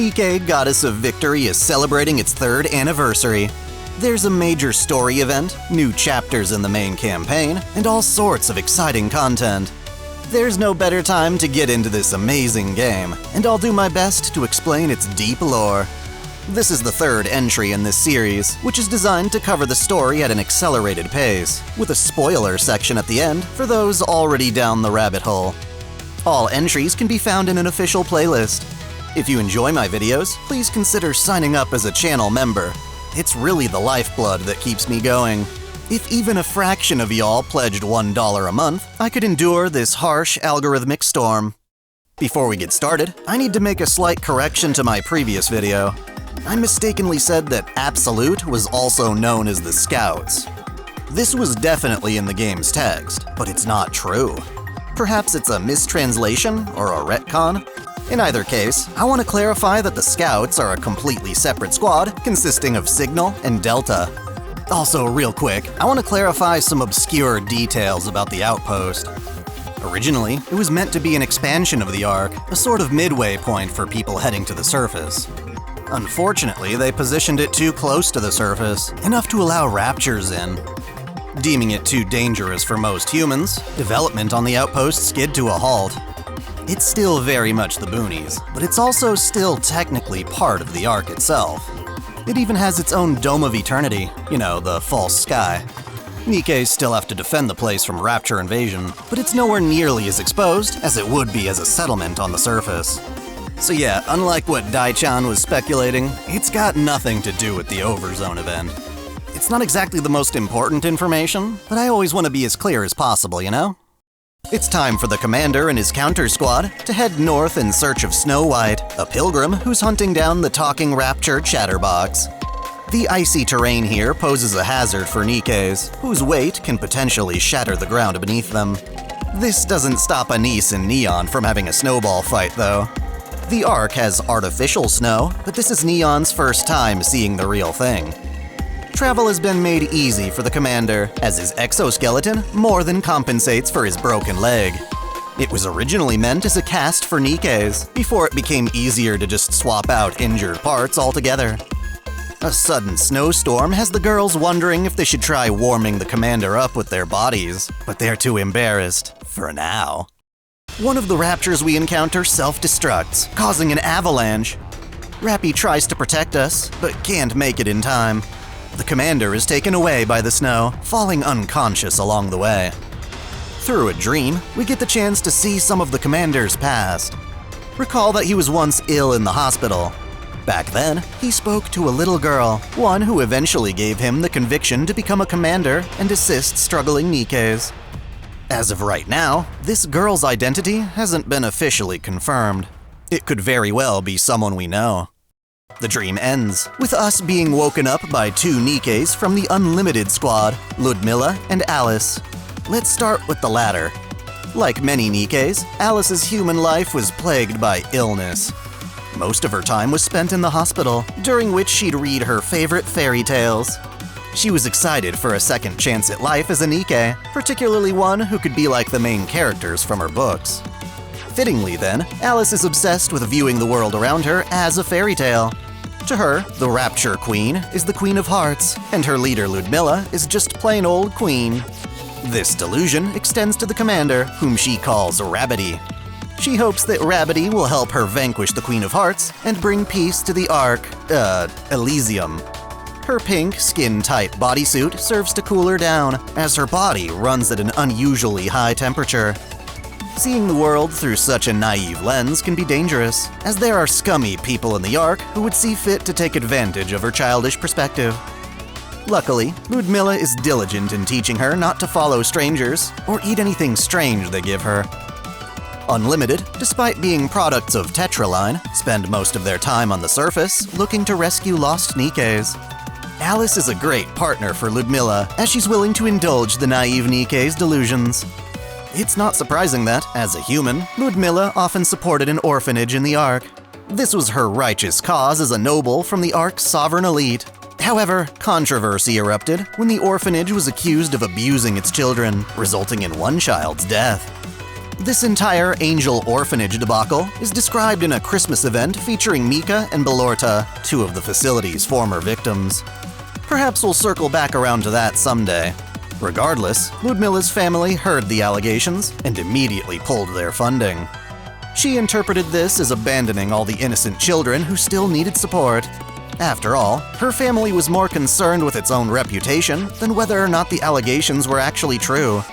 Nikke Goddess of Victory is celebrating its 3rd anniversary. There's a major story event, new chapters in the main campaign, and all sorts of exciting content. There's no better time to get into this amazing game, and I'll do my best to explain its deep lore. This is the 3rd entry in this series, which is designed to cover the story at an accelerated pace, with a spoiler section at the end for those already down the rabbit hole. All entries can be found in an official playlist. If you enjoy my videos, please consider signing up as a channel member. It's really the lifeblood that keeps me going. If even a fraction of y'all pledged $1 a month, I could endure this harsh algorithmic storm. Before we get started, I need to make a slight correction to my previous video. I mistakenly said that Absolute was also known as the Scouts. This was definitely in the game's text, but it's not true. Perhaps it's a mistranslation or a retcon? In either case, I want to clarify that the Scouts are a completely separate squad consisting of Signal and Delta. Also, real quick, I want to clarify some obscure details about the Outpost. Originally, it was meant to be an expansion of the Ark, a sort of midway point for people heading to the surface. Unfortunately, they positioned it too close to the surface, enough to allow raptures in. Deeming it too dangerous for most humans, development on the Outpost skid to a halt. It's still very much the boonies, but it's also still technically part of the Ark itself. It even has its own Dome of Eternity, you know, the false sky. Nikkes still have to defend the place from rapture invasion, but it's nowhere nearly as exposed as it would be as a settlement on the surface. So yeah, unlike what Dai-chan was speculating, it's got nothing to do with the Overzone event. It's not exactly the most important information, but I always want to be as clear as possible, you know? It's time for the commander and his counter squad to head north in search of Snow White, a pilgrim who's hunting down the talking rapture Chatterbox. The icy terrain here poses a hazard for Nikkes, whose weight can potentially shatter the ground beneath them. This doesn't stop Anise and Neon from having a snowball fight, though. The Ark has artificial snow, but this is Neon's first time seeing the real thing. Travel has been made easy for the commander, as his exoskeleton more than compensates for his broken leg. It was originally meant as a cast for Nikkes, before it became easier to just swap out injured parts altogether. A sudden snowstorm has the girls wondering if they should try warming the commander up with their bodies, but they're too embarrassed, for now. One of the raptures we encounter self-destructs, causing an avalanche. Rapi tries to protect us, but can't make it in time. The commander is taken away by the snow, falling unconscious along the way. Through a dream, we get the chance to see some of the commander's past. Recall that he was once ill in the hospital. Back then, he spoke to a little girl, one who eventually gave him the conviction to become a commander and assist struggling Nikkes. As of right now, this girl's identity hasn't been officially confirmed. It could very well be someone we know. The dream ends with us being woken up by 2 Nikkes from the Unlimited squad, Ludmilla and Alice. Let's start with the latter. Like many Nikkes, Alice's human life was plagued by illness. Most of her time was spent in the hospital, during which she'd read her favorite fairy tales. She was excited for a second chance at life as a Nikke, particularly one who could be like the main characters from her books. Fittingly then, Alice is obsessed with viewing the world around her as a fairy tale. To her, the Rapture Queen is the Queen of Hearts, and her leader Ludmilla is just plain old Queen. This delusion extends to the commander, whom she calls Rabbity. She hopes that Rabbity will help her vanquish the Queen of Hearts and bring peace to the Ark, Elysium. Her pink, skin-tight bodysuit serves to cool her down, as her body runs at an unusually high temperature. Seeing the world through such a naive lens can be dangerous, as there are scummy people in the Ark who would see fit to take advantage of her childish perspective. Luckily, Ludmilla is diligent in teaching her not to follow strangers or eat anything strange they give her. Unlimited, despite being products of Tetraline, spend most of their time on the surface looking to rescue lost Nikkes. Alice is a great partner for Ludmilla, as she's willing to indulge the naive Nikke's delusions. It's not surprising that, as a human, Ludmilla often supported an orphanage in the Ark. This was her righteous cause as a noble from the Ark's sovereign elite. However, controversy erupted when the orphanage was accused of abusing its children, resulting in one child's death. This entire angel orphanage debacle is described in a Christmas event featuring Mika and Belorta, two of the facility's former victims. Perhaps we'll circle back around to that someday. Regardless, Ludmilla's family heard the allegations and immediately pulled their funding. She interpreted this as abandoning all the innocent children who still needed support. After all, her family was more concerned with its own reputation than whether or not the allegations were actually true.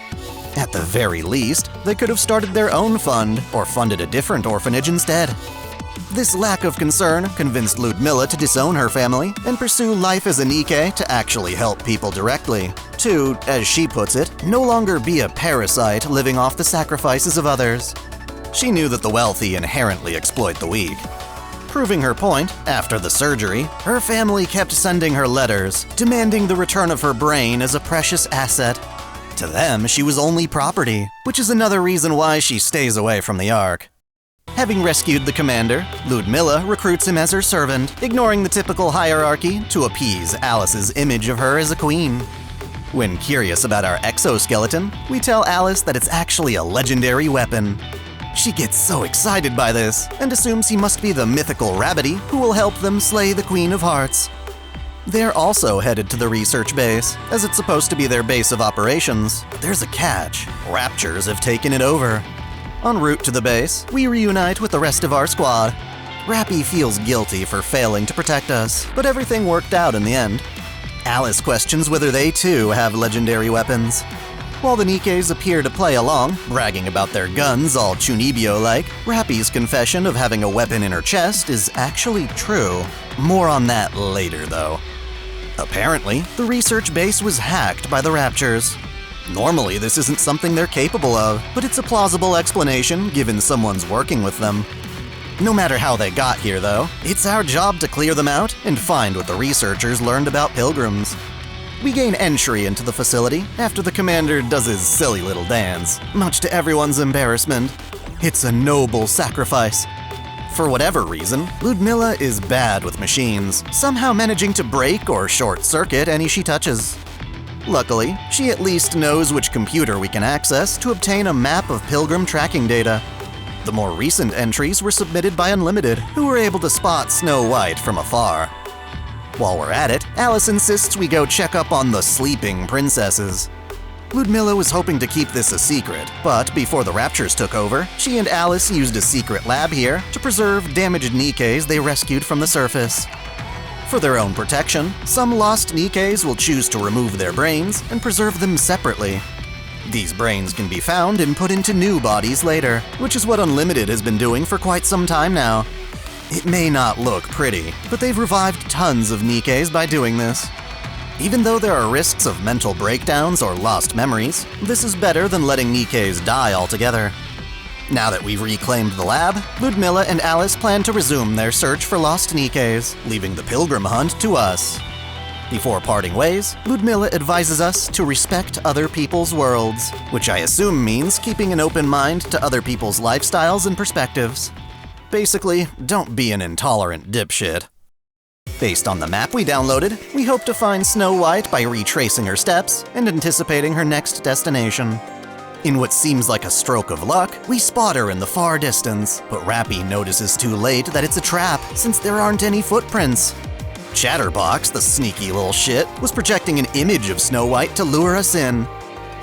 At the very least, they could have started their own fund or funded a different orphanage instead. This lack of concern convinced Ludmilla to disown her family and pursue life as a Nikke to actually help people directly. To, as she puts it, no longer be a parasite living off the sacrifices of others. She knew that the wealthy inherently exploit the weak. Proving her point, after the surgery, her family kept sending her letters, demanding the return of her brain as a precious asset. To them, she was only property, which is another reason why she stays away from the Ark. Having rescued the commander, Ludmilla recruits him as her servant, ignoring the typical hierarchy to appease Alice's image of her as a queen. When curious about our exoskeleton, we tell Alice that it's actually a legendary weapon. She gets so excited by this and assumes he must be the mythical Rabbity who will help them slay the Queen of Hearts. They're also headed to the research base, as it's supposed to be their base of operations. But there's a catch. Raptures have taken it over. En route to the base, we reunite with the rest of our squad. Rapi feels guilty for failing to protect us, but everything worked out in the end. Alice questions whether they too have legendary weapons. While the Nikkes appear to play along, bragging about their guns all Chunibyo-like, Rapi's confession of having a weapon in her chest is actually true. More on that later, though. Apparently, the research base was hacked by the Raptures. Normally, this isn't something they're capable of, but it's a plausible explanation given someone's working with them. No matter how they got here, though, it's our job to clear them out and find what the researchers learned about pilgrims. We gain entry into the facility after the commander does his silly little dance, much to everyone's embarrassment. It's a noble sacrifice. For whatever reason, Ludmilla is bad with machines, somehow managing to break or short-circuit any she touches. Luckily, she at least knows which computer we can access to obtain a map of pilgrim tracking data. The more recent entries were submitted by Unlimited, who were able to spot Snow White from afar. While we're at it, Alice insists we go check up on the sleeping princesses. Ludmilla was hoping to keep this a secret, but before the Raptures took over, she and Alice used a secret lab here to preserve damaged Nikkes they rescued from the surface. For their own protection, some lost Nikkes will choose to remove their brains and preserve them separately. These brains can be found and put into new bodies later, which is what Unlimited has been doing for quite some time now. It may not look pretty, but they've revived tons of Nikkes by doing this. Even though there are risks of mental breakdowns or lost memories, this is better than letting Nikkes die altogether. Now that we've reclaimed the lab, Ludmilla and Alice plan to resume their search for lost Nikkes, leaving the pilgrim hunt to us. Before parting ways, Ludmilla advises us to respect other people's worlds, which I assume means keeping an open mind to other people's lifestyles and perspectives. Basically, don't be an intolerant dipshit. Based on the map we downloaded, we hope to find Snow White by retracing her steps and anticipating her next destination. In what seems like a stroke of luck, we spot her in the far distance, but Rapi notices too late that it's a trap since there aren't any footprints. Chatterbox, the sneaky little shit, was projecting an image of Snow White to lure us in.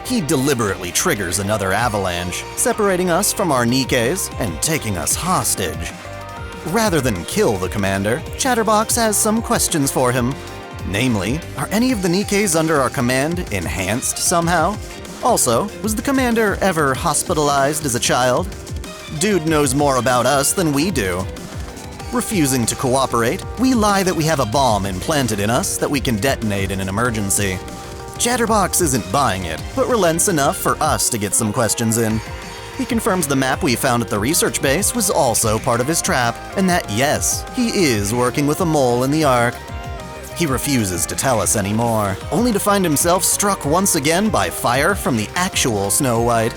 He deliberately triggers another avalanche, separating us from our Nikkes and taking us hostage. Rather than kill the commander, Chatterbox has some questions for him. Namely, are any of the Nikkes under our command enhanced somehow? Also, was the commander ever hospitalized as a child? Dude knows more about us than we do. Refusing to cooperate, we lie that we have a bomb implanted in us that we can detonate in an emergency. Chatterbox isn't buying it, but relents enough for us to get some questions in. He confirms the map we found at the research base was also part of his trap, and that yes, he is working with a mole in the Ark. He refuses to tell us anymore, only to find himself struck once again by fire from the actual Snow White.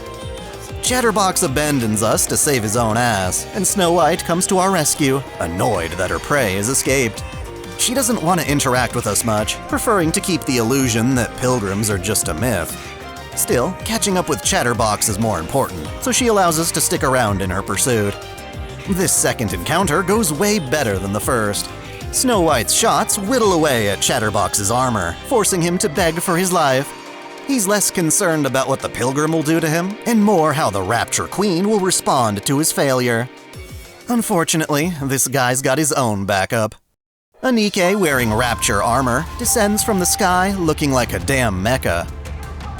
Chatterbox abandons us to save his own ass, and Snow White comes to our rescue, annoyed that her prey has escaped. She doesn't want to interact with us much, preferring to keep the illusion that pilgrims are just a myth. Still, catching up with Chatterbox is more important, so she allows us to stick around in her pursuit. This second encounter goes way better than the first. Snow White's shots whittle away at Chatterbox's armor, forcing him to beg for his life. He's less concerned about what the Pilgrim will do to him, and more how the Rapture Queen will respond to his failure. Unfortunately, this guy's got his own backup. A Nikke wearing Rapture armor descends from the sky looking like a damn mecha.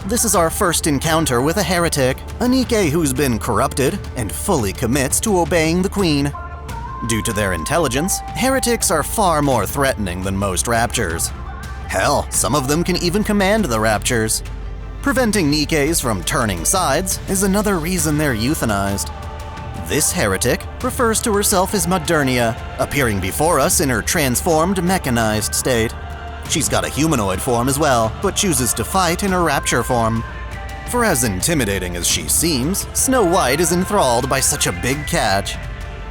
This is our first encounter with a heretic, a Nikke who's been corrupted and fully commits to obeying the Queen. Due to their intelligence, heretics are far more threatening than most raptures. Hell, some of them can even command the raptures. Preventing Nikkes from turning sides is another reason they're euthanized. This heretic refers to herself as Modernia, appearing before us in her transformed, mechanized state. She's got a humanoid form as well, but chooses to fight in her rapture form. For as intimidating as she seems, Snow White is enthralled by such a big catch.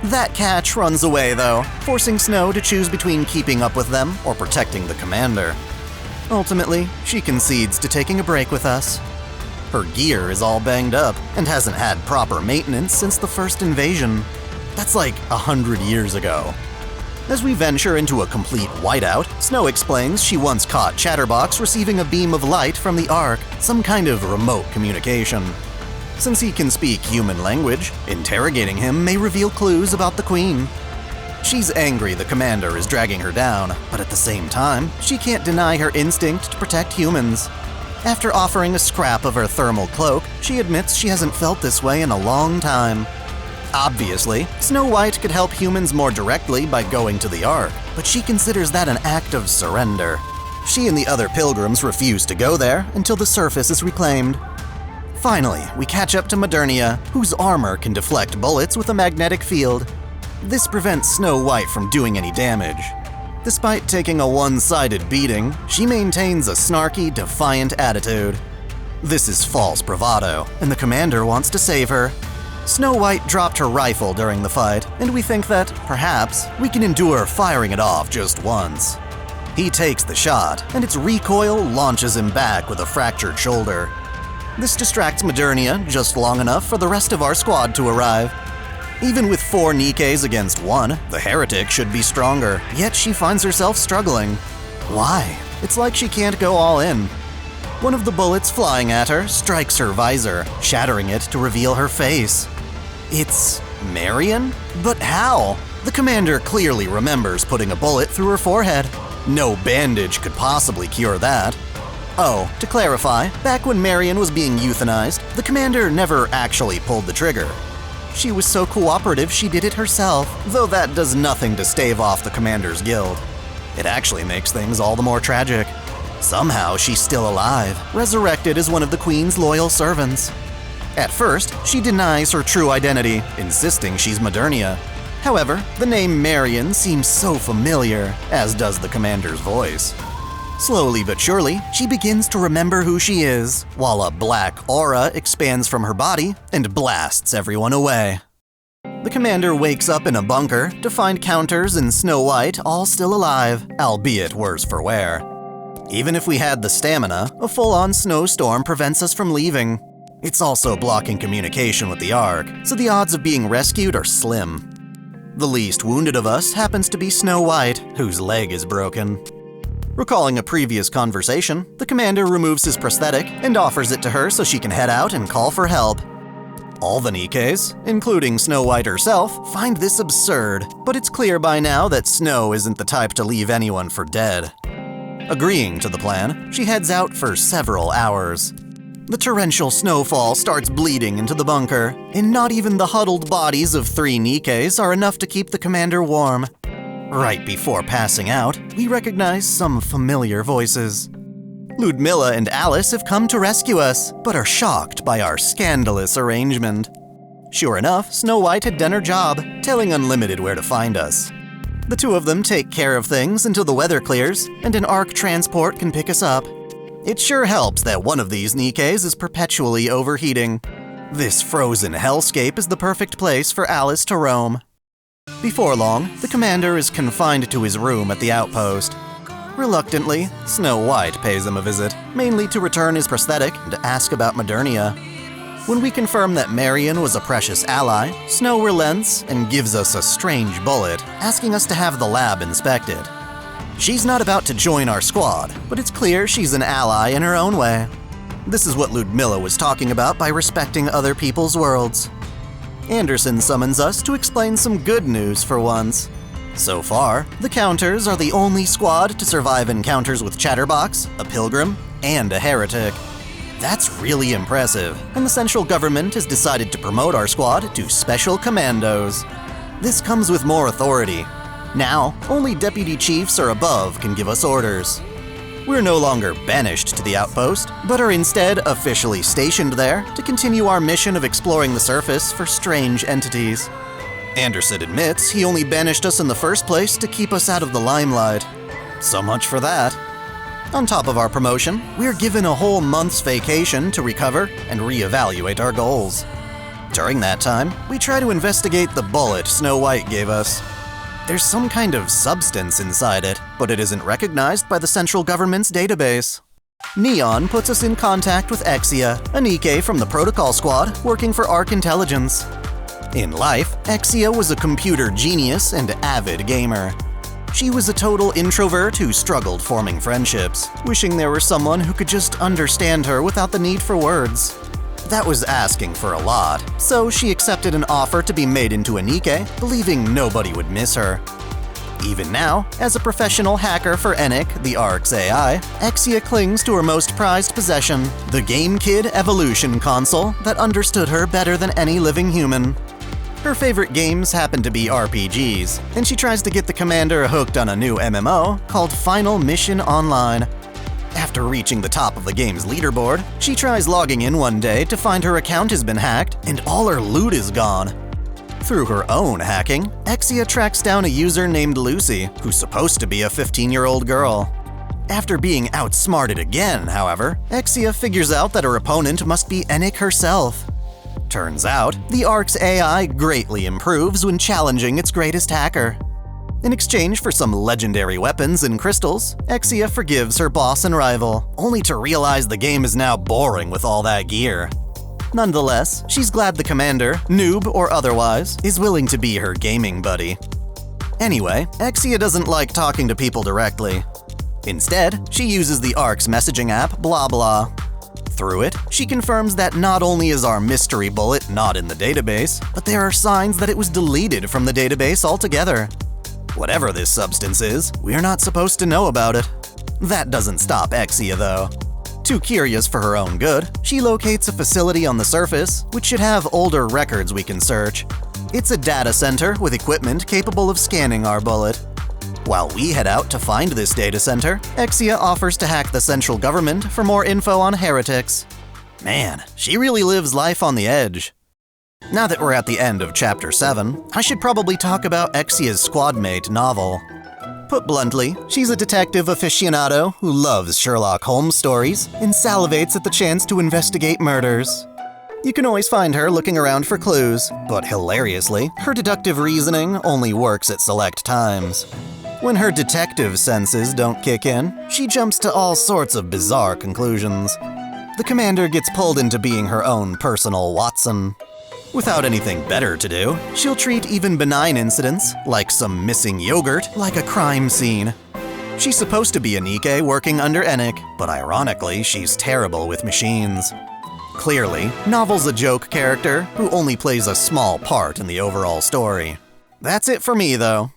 That catch runs away though, forcing Snow to choose between keeping up with them or protecting the commander. Ultimately, she concedes to taking a break with us. Her gear is all banged up and hasn't had proper maintenance since the first invasion. That's like 100 years ago. As we venture into a complete whiteout, Snow explains she once caught Chatterbox receiving a beam of light from the Ark, some kind of remote communication. Since he can speak human language, interrogating him may reveal clues about the Queen. She's angry the commander is dragging her down, but at the same time, she can't deny her instinct to protect humans. After offering a scrap of her thermal cloak, she admits she hasn't felt this way in a long time. Obviously, Snow White could help humans more directly by going to the Ark, but she considers that an act of surrender. She and the other pilgrims refuse to go there until the surface is reclaimed. Finally, we catch up to Modernia, whose armor can deflect bullets with a magnetic field. This prevents Snow White from doing any damage. Despite taking a one-sided beating, she maintains a snarky, defiant attitude. This is false bravado, and the commander wants to save her. Snow White dropped her rifle during the fight, and we think that, perhaps, we can endure firing it off just once. He takes the shot, and its recoil launches him back with a fractured shoulder. This distracts Modernia just long enough for the rest of our squad to arrive. Even with 4 Nikkes against 1, the heretic should be stronger, yet she finds herself struggling. Why? It's like she can't go all in. One of the bullets flying at her strikes her visor, shattering it to reveal her face. It's Marion? But how? The commander clearly remembers putting a bullet through her forehead. No bandage could possibly cure that. Oh, to clarify, back when Marion was being euthanized, the commander never actually pulled the trigger. She was so cooperative she did it herself, though that does nothing to stave off the commander's guilt. It actually makes things all the more tragic. Somehow she's still alive, resurrected as one of the Queen's loyal servants. At first, she denies her true identity, insisting she's Modernia. However, the name Marion seems so familiar, as does the commander's voice. Slowly but surely, she begins to remember who she is, while a black aura expands from her body and blasts everyone away. The commander wakes up in a bunker to find Counters and Snow White all still alive, albeit worse for wear. Even if we had the stamina, a full-on snowstorm prevents us from leaving. It's also blocking communication with the Ark, so the odds of being rescued are slim. The least wounded of us happens to be Snow White, whose leg is broken. Recalling a previous conversation, the commander removes his prosthetic and offers it to her so she can head out and call for help. All the Nikkes, including Snow White herself, find this absurd, but it's clear by now that Snow isn't the type to leave anyone for dead. Agreeing to the plan, she heads out for several hours. The torrential snowfall starts bleeding into the bunker, and not even the huddled bodies of 3 Nikkes are enough to keep the commander warm. Right before passing out, we recognize some familiar voices. Ludmilla and Alice have come to rescue us, but are shocked by our scandalous arrangement. Sure enough, Snow White had done her job, telling Unlimited where to find us. The 2 of them take care of things until the weather clears, and an Ark transport can pick us up. It sure helps that one of these Nikkes is perpetually overheating. This frozen hellscape is the perfect place for Alice to roam. Before long, the commander is confined to his room at the Outpost. Reluctantly, Snow White pays him a visit, mainly to return his prosthetic and ask about Modernia. When we confirm that Marion was a precious ally, Snow relents and gives us a strange bullet, asking us to have the lab inspected. She's not about to join our squad, but it's clear she's an ally in her own way. This is what Ludmilla was talking about by respecting other people's worlds. Anderson summons us to explain some good news for once. So far, the Counters are the only squad to survive encounters with Chatterbox, a Pilgrim, and a Heretic. That's really impressive, and the central government has decided to promote our squad to Special Commandos. This comes with more authority. Now, only deputy chiefs or above can give us orders. We're no longer banished to the Outpost, but are instead officially stationed there to continue our mission of exploring the surface for strange entities. Anderson admits he only banished us in the first place to keep us out of the limelight. So much for that. On top of our promotion, we're given a whole month's vacation to recover and reevaluate our goals. During that time, we try to investigate the bullet Snow White gave us. There's some kind of substance inside it, but it isn't recognized by the central government's database. Neon puts us in contact with Exia, a Nikke from the Protocol Squad working for Arc Intelligence. In life, Exia was a computer genius and avid gamer. She was a total introvert who struggled forming friendships, wishing there were someone who could just understand her without the need for words. That was asking for a lot, so she accepted an offer to be made into a Nikke, believing nobody would miss her. Even now, as a professional hacker for ENIC, the Arc's AI, Exia clings to her most prized possession, the GameKid Evolution console that understood her better than any living human. Her favorite games happen to be RPGs, and she tries to get the commander hooked on a new MMO called Final Mission Online. After reaching the top of the game's leaderboard, she tries logging in one day to find her account has been hacked and all her loot is gone. Through her own hacking, Exia tracks down a user named Lucy, who's supposed to be a 15-year-old girl. After being outsmarted again, however, Exia figures out that her opponent must be ENIC herself. Turns out, the Arc's AI greatly improves when challenging its greatest hacker. In exchange for some legendary weapons and crystals, Exia forgives her boss and rival, only to realize the game is now boring with all that gear. Nonetheless, she's glad the commander, noob or otherwise, is willing to be her gaming buddy. Anyway, Exia doesn't like talking to people directly. Instead, she uses the Arc's messaging app, Blah Blah. Through it, she confirms that not only is our mystery bullet not in the database, but there are signs that it was deleted from the database altogether. Whatever this substance is, we're not supposed to know about it. That doesn't stop Exia, though. Too curious for her own good, she locates a facility on the surface, which should have older records we can search. It's a data center with equipment capable of scanning our bullet. While we head out to find this data center, Exia offers to hack the central government for more info on heretics. Man, she really lives life on the edge. Now that we're at the end of Chapter 7, I should probably talk about Exia's squadmate novel. Put bluntly, she's a detective aficionado who loves Sherlock Holmes stories and salivates at the chance to investigate murders. You can always find her looking around for clues, but hilariously, her deductive reasoning only works at select times. When her detective senses don't kick in, she jumps to all sorts of bizarre conclusions. The commander gets pulled into being her own personal Watson. Without anything better to do, she'll treat even benign incidents, like some missing yogurt, like a crime scene. She's supposed to be a Nikke working under ENIC, but ironically, she's terrible with machines. Clearly, Novel's a joke character who only plays a small part in the overall story. That's it for me, though.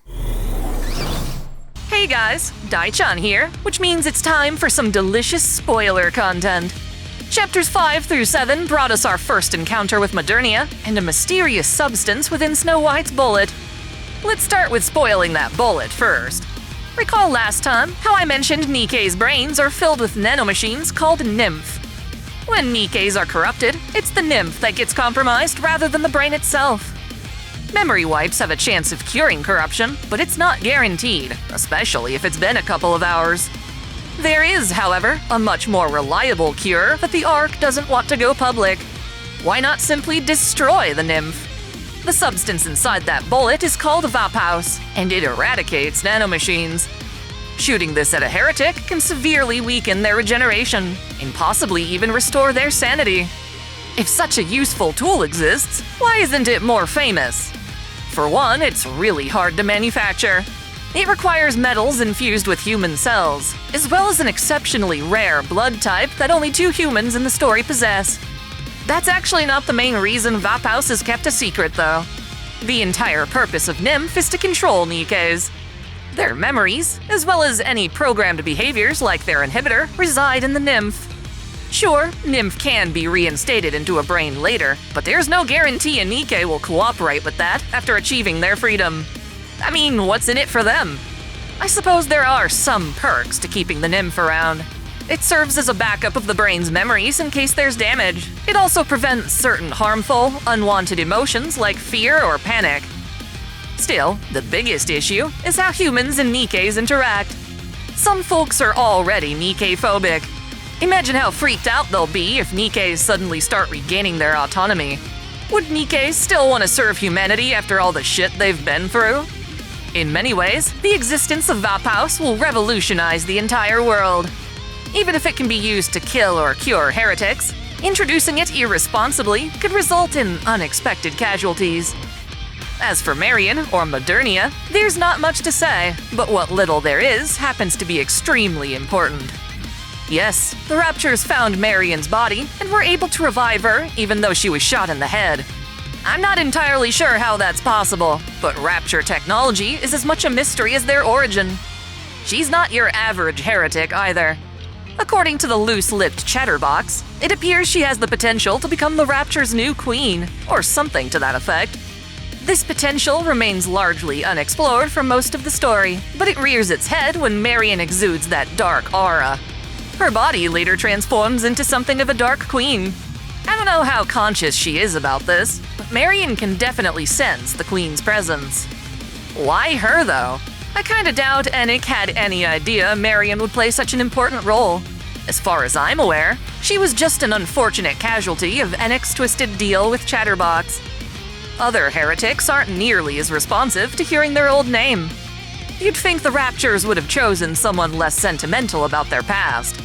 Hey guys, Dai-chan here, which means it's time for some delicious spoiler content. Chapters 5 through 7 brought us our first encounter with Modernia and a mysterious substance within Snow White's bullet. Let's start with spoiling that bullet first. Recall last time how I mentioned Nikke's brains are filled with nanomachines called nymph. When Nikkes are corrupted, it's the nymph that gets compromised rather than the brain itself. Memory wipes have a chance of curing corruption, but it's not guaranteed, especially if it's been a couple of hours. There is, however, a much more reliable cure that the Arc doesn't want to go public. Why not simply destroy the nymph? The substance inside that bullet is called Vapaus, and it eradicates nanomachines. Shooting this at a heretic can severely weaken their regeneration, and possibly even restore their sanity. If such a useful tool exists, why isn't it more famous? For one, it's really hard to manufacture. It requires metals infused with human cells, as well as an exceptionally rare blood type that only 2 humans in the story possess. That's actually not the main reason Vapaus is kept a secret, though. The entire purpose of Nymph is to control Nikkes. Their memories, as well as any programmed behaviors like their inhibitor, reside in the Nymph. Sure, Nymph can be reinstated into a brain later, but there's no guarantee a Nikke will cooperate with that after achieving their freedom. I mean, what's in it for them? I suppose there are some perks to keeping the Nymph around. It serves as a backup of the brain's memories in case there's damage. It also prevents certain harmful, unwanted emotions like fear or panic. Still, the biggest issue is how humans and Nikkes interact. Some folks are already Nikke-phobic. Imagine how freaked out they'll be if Nikkes suddenly start regaining their autonomy. Would Nikkes still want to serve humanity after all the shit they've been through? In many ways, the existence of Vapaus will revolutionize the entire world. Even if it can be used to kill or cure heretics, introducing it irresponsibly could result in unexpected casualties. As for Marion, or Modernia, there's not much to say, but what little there is happens to be extremely important. Yes, the raptures found Marion's body and were able to revive her even though she was shot in the head. I'm not entirely sure how that's possible, but rapture technology is as much a mystery as their origin. She's not your average heretic either. According to the loose-lipped Chatterbox, it appears she has the potential to become the rapture's new queen, or something to that effect. This potential remains largely unexplored for most of the story, but it rears its head when Marion exudes that dark aura. Her body later transforms into something of a dark queen. I don't know how conscious she is about this, but Marion can definitely sense the queen's presence. Why her, though? I kinda doubt Enic had any idea Marion would play such an important role. As far as I'm aware, she was just an unfortunate casualty of Enic's twisted deal with Chatterbox. Other heretics aren't nearly as responsive to hearing their old name. You'd think the Raptures would have chosen someone less sentimental about their past.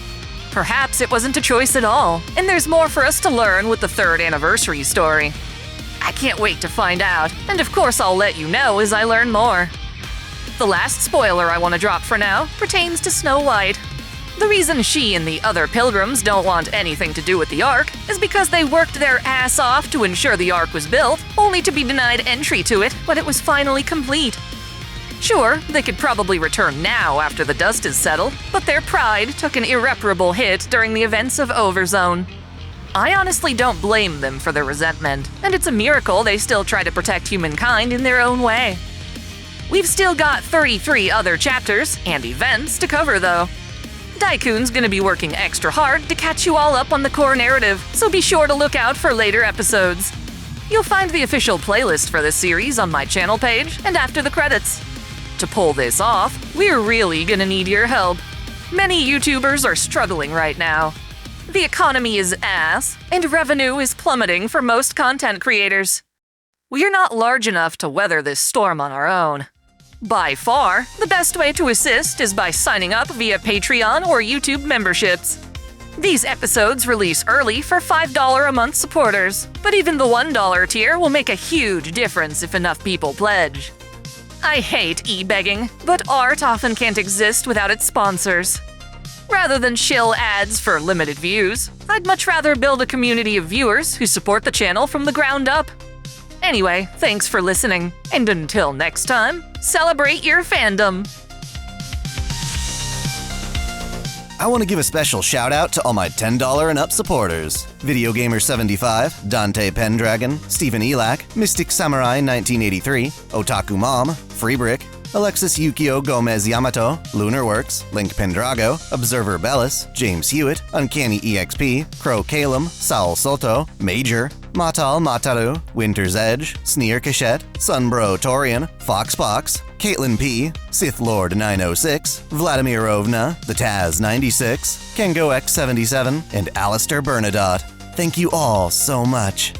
Perhaps it wasn't a choice at all, and there's more for us to learn with the 3rd anniversary story. I can't wait to find out, and of course I'll let you know as I learn more. The last spoiler I want to drop for now pertains to Snow White. The reason she and the other pilgrims don't want anything to do with the Ark is because they worked their ass off to ensure the Ark was built, only to be denied entry to it when it was finally complete. Sure, they could probably return now after the dust is settled, but their pride took an irreparable hit during the events of Overzone. I honestly don't blame them for their resentment, and it's a miracle they still try to protect humankind in their own way. We've still got 33 other chapters and events to cover, though. Dai-kun's gonna be working extra hard to catch you all up on the core narrative, so be sure to look out for later episodes. You'll find the official playlist for this series on my channel page and after the credits. To pull this off, we're really gonna need your help. Many YouTubers are struggling right now. The economy is ass, and revenue is plummeting for most content creators. We're not large enough to weather this storm on our own. By far, the best way to assist is by signing up via Patreon or YouTube memberships. These episodes release early for $5 a month supporters, but even the $1 tier will make a huge difference if enough people pledge. I hate e-begging, but art often can't exist without its sponsors. Rather than shill ads for limited views, I'd much rather build a community of viewers who support the channel from the ground up. Anyway, thanks for listening, and until next time, celebrate your fandom! I want to give a special shout out to all my $10 and up supporters. Video Gamer 75, Dante Pendragon, Stephen Elak, Mystic Samurai 1983, Otaku Mom, Free Brick, Alexis Yukio Gomez Yamato, Lunarworks, Link Pendrago, Observer Bellis, James Hewitt, Uncanny EXP, Crow Calum, Saul Soto, Major, Matal Mataru, Winter's Edge, Sneer Cachette, Sunbro Torian, Foxbox, Caitlin P, Sith Lord 906, Vladimir Ovna, The Taz 96, Kengo X77, and Alistair Bernadotte. Thank you all so much.